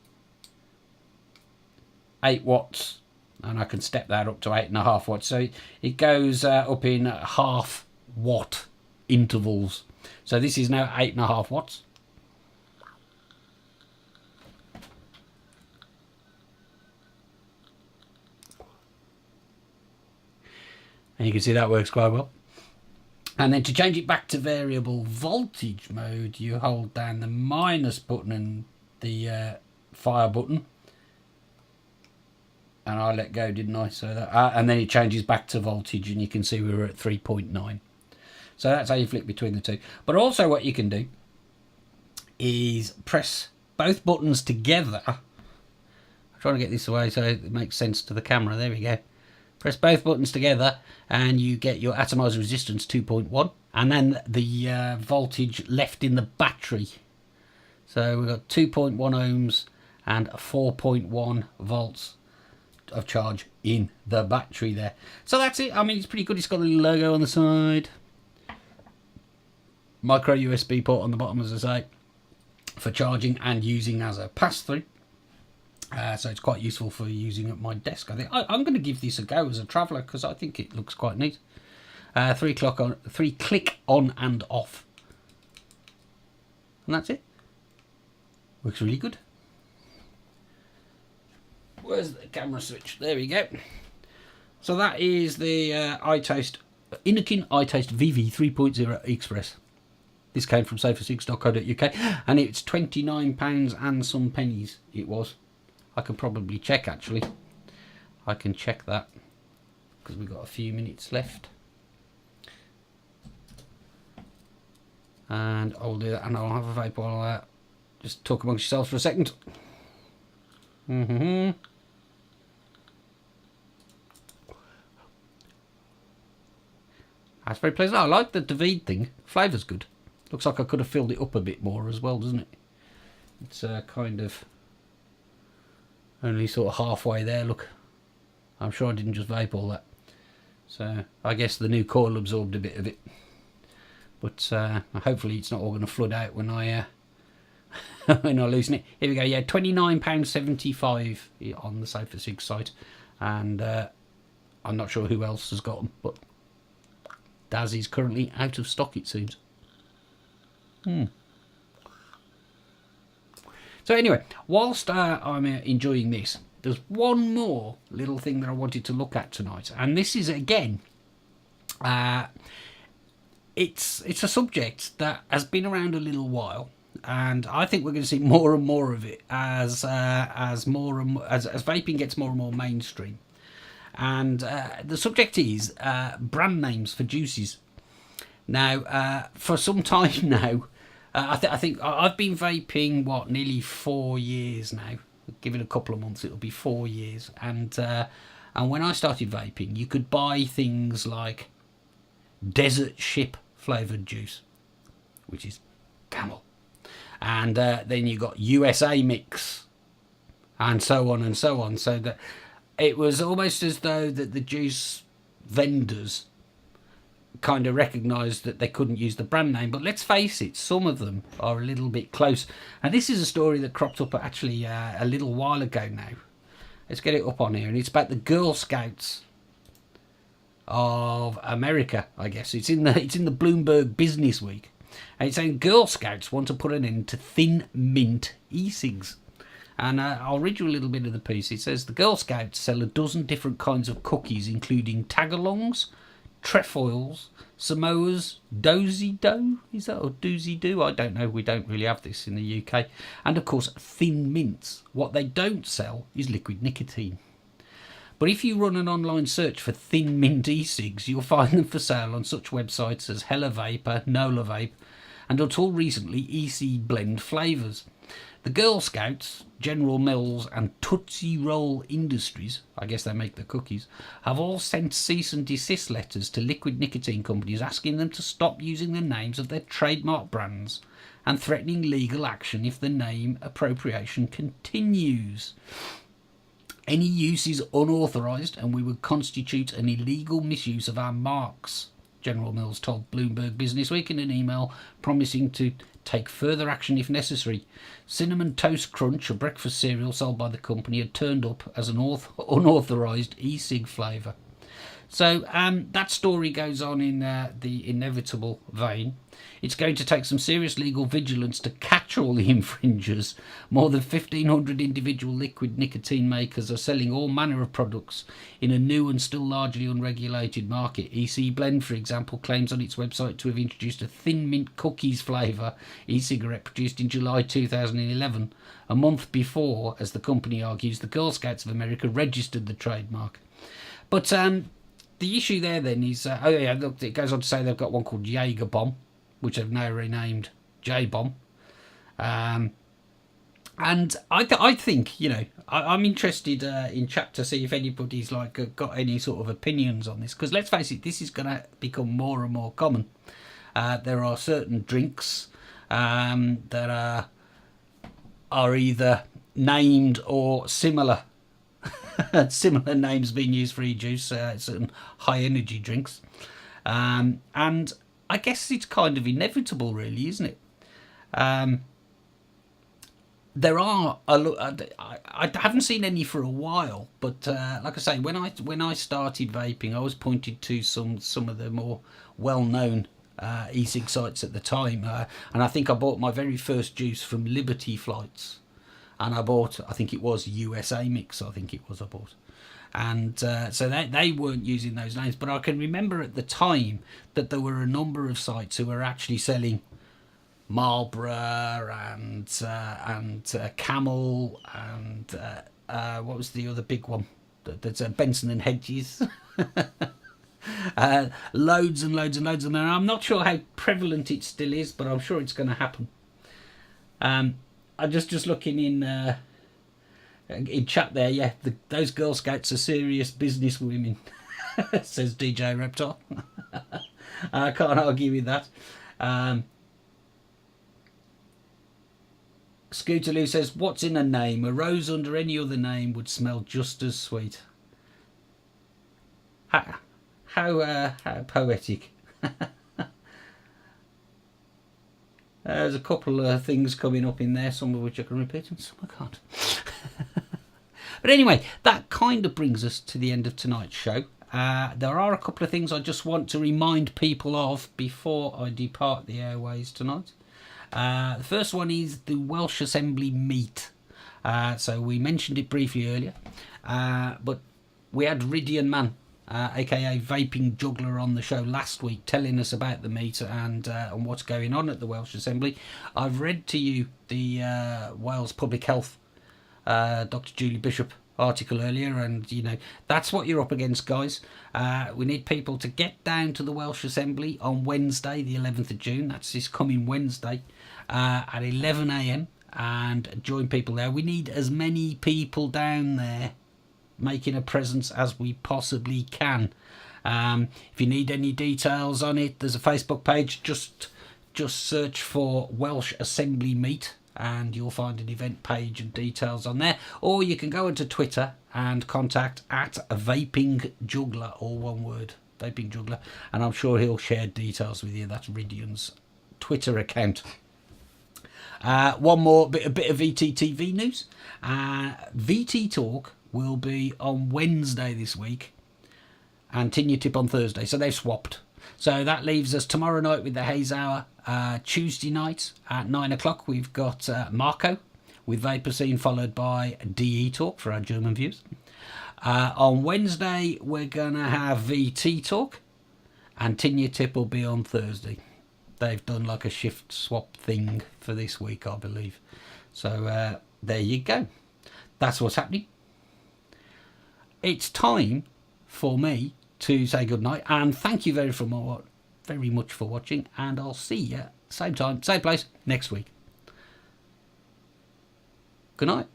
8 watts. And I can step that up to 8.5 watts. So it goes up in half watt intervals. So this is now 8.5 watts. And you can see that works quite well. And then to change it back to variable voltage mode, you hold down the minus button and the fire button. And I let go, didn't I? So that, and then it changes back to voltage, and you can see we were at 3.9. So that's how you flick between the two. But also what you can do is press both buttons together. I'm trying to get this away so it makes sense to the camera. There we go. Press both buttons together and you get your atomizer resistance 2.1 and then the voltage left in the battery. So we've got 2.1 ohms and 4.1 volts of charge in the battery there. So that's it. I mean, it's pretty good. It's got a little logo on the side. Micro USB port on the bottom, as I say, for charging and using as a pass-through. So it's quite useful for using at my desk. I think I'm going to give this a go as a traveller because I think it looks quite neat. 3 click on and off, and that's it. Works really good. Where's the camera switch? There we go. So that is the iTaste Innokin iTaste VV 3.0 Express. This came from safer6.co.uk and it's £29 and some pennies it was. I can probably check actually. I can check that because we've got a few minutes left. And I'll do that and I'll have a vape while just talk amongst yourselves for a second. That's very pleasant. I like the Davide thing. Flavour's good. Looks like I could have filled it up a bit more as well, doesn't it? It's kind of only sort of halfway there, look. I'm sure I didn't just vape all that. So I guess the new coil absorbed a bit of it. But hopefully it's not all going to flood out when I when I loosen it. Here we go, yeah, £29.75 on the Safer 6 site. And I'm not sure who else has got them, but Daz is currently out of stock, it seems. So anyway, whilst I'm enjoying this, there's one more little thing that I wanted to look at tonight, and this is again, it's a subject that has been around a little while, and I think we're going to see more and more of it as vaping gets more and more mainstream. And the subject is brand names for juices. Now, for some time now. I think I've been vaping, nearly 4 years now. Give it a couple of months, it'll be 4 years. And when I started vaping, you could buy things like Desert Ship flavoured juice, which is camel. And then you got USA Mix, and so on and so on. So that it was almost as though that the juice vendors kind of recognised that they couldn't use the brand name, but let's face it, some of them are a little bit close. And this is a story that cropped up actually a little while ago now. Let's get it up on here, and it's about the Girl Scouts of America, I guess. It's in the Bloomberg Business Week, and it's saying Girl Scouts want to put an end to thin mint e-cigs. And I'll read you a little bit of the piece. It says the Girl Scouts sell a dozen different kinds of cookies, including tagalongs, trefoils, Samoas, dozy do, is that, or doozy do? I don't know. We don't really have this in the UK. And of course, thin mints. What they don't sell is liquid nicotine. But if you run an online search for thin mint e-cigs, you'll find them for sale on such websites as Hella Vapor, Nola Vape, and until recently, EC Blend flavours. The Girl Scouts, General Mills and Tootsie Roll Industries, I guess they make the cookies, have all sent cease and desist letters to liquid nicotine companies asking them to stop using the names of their trademark brands and threatening legal action if the name appropriation continues. Any use is unauthorised and we would constitute an illegal misuse of our marks, General Mills told Bloomberg Businessweek in an email, promising to take further action if necessary. Cinnamon Toast Crunch, a breakfast cereal sold by the company, had turned up as an unauthorised e-cig flavour. So that story goes on in the inevitable vein. It's going to take some serious legal vigilance to catch all the infringers. More than 1,500 individual liquid nicotine makers are selling all manner of products in a new and still largely unregulated market. EC Blend, for example, claims on its website to have introduced a thin mint cookies flavour e-cigarette produced in July 2011, a month before, as the company argues, the Girl Scouts of America registered the trademark. But the issue there then is, look, it goes on to say they've got one called Jaeger Bomb, which they've now renamed J-Bomb. And I think, I'm interested in chat to see if anybody's got any sort of opinions on this. Because let's face it, this is going to become more and more common. There are certain drinks that are either named or similar. Similar names being used for e-juice, certain high-energy drinks. And I guess it's kind of inevitable, really, isn't it? There are I haven't seen any for a while, but like I say, when I started vaping, I was pointed to some of the more well-known e-cig sites at the time, and I think I bought my very first juice from Liberty Flights, and I think it was USA Mix. I bought. And so they weren't using those names, but I can remember at the time that there were a number of sites who were actually selling Marlboro and Camel and what was the other big one? That's Benson and Hedges. Loads and loads and loads, and I'm not sure how prevalent it still is, but I'm sure it's going to happen. I'm just looking in chat there, yeah, those Girl Scouts are serious business women, says DJ Reptile. I can't argue with that. Scootaloo says, what's in a name? A rose under any other name would smell just as sweet. How poetic. There's a couple of things coming up in there, some of which I can repeat and some I can't. But anyway, that kind of brings us to the end of tonight's show. There are a couple of things I just want to remind people of before I depart the airways tonight. The first one is the Welsh Assembly meet. So we mentioned it briefly earlier, but we had Ridian Man, aka Vaping Juggler, on the show last week telling us about the meet and what's going on at the Welsh Assembly. I've read to you the Wales Public Health Dr. Julie Bishop article earlier, and that's what you're up against, guys. We need people to get down to the Welsh Assembly on Wednesday the 11th of June. That's this coming Wednesday at 11 a.m. and join people there. We need as many people down there making a presence as we possibly can. If you need any details on it, there's a Facebook page. Just search for Welsh Assembly Meet and you'll find an event page and details on there. Or you can go into Twitter and contact at Vaping Juggler, all one word, Vaping Juggler, and I'm sure he'll share details with you. That's Ridian's Twitter account. One more bit of VTTV news. VT Talk will be on Wednesday this week and Tin Your Tip on Thursday, so they've swapped. So that leaves us tomorrow night with the Haze Hour. Tuesday night at 9 o'clock we've got Marco with Vapor Scene, followed by DE Talk for our German viewers. On Wednesday we're going to have VT Talk, and Tin Your Tip will be on Thursday. They've done like a shift swap thing for this week, I believe. So there you go. That's what's happening. It's time for me to say goodnight, and thank you very much for watching, and I'll see you same time, same place next week. Good night.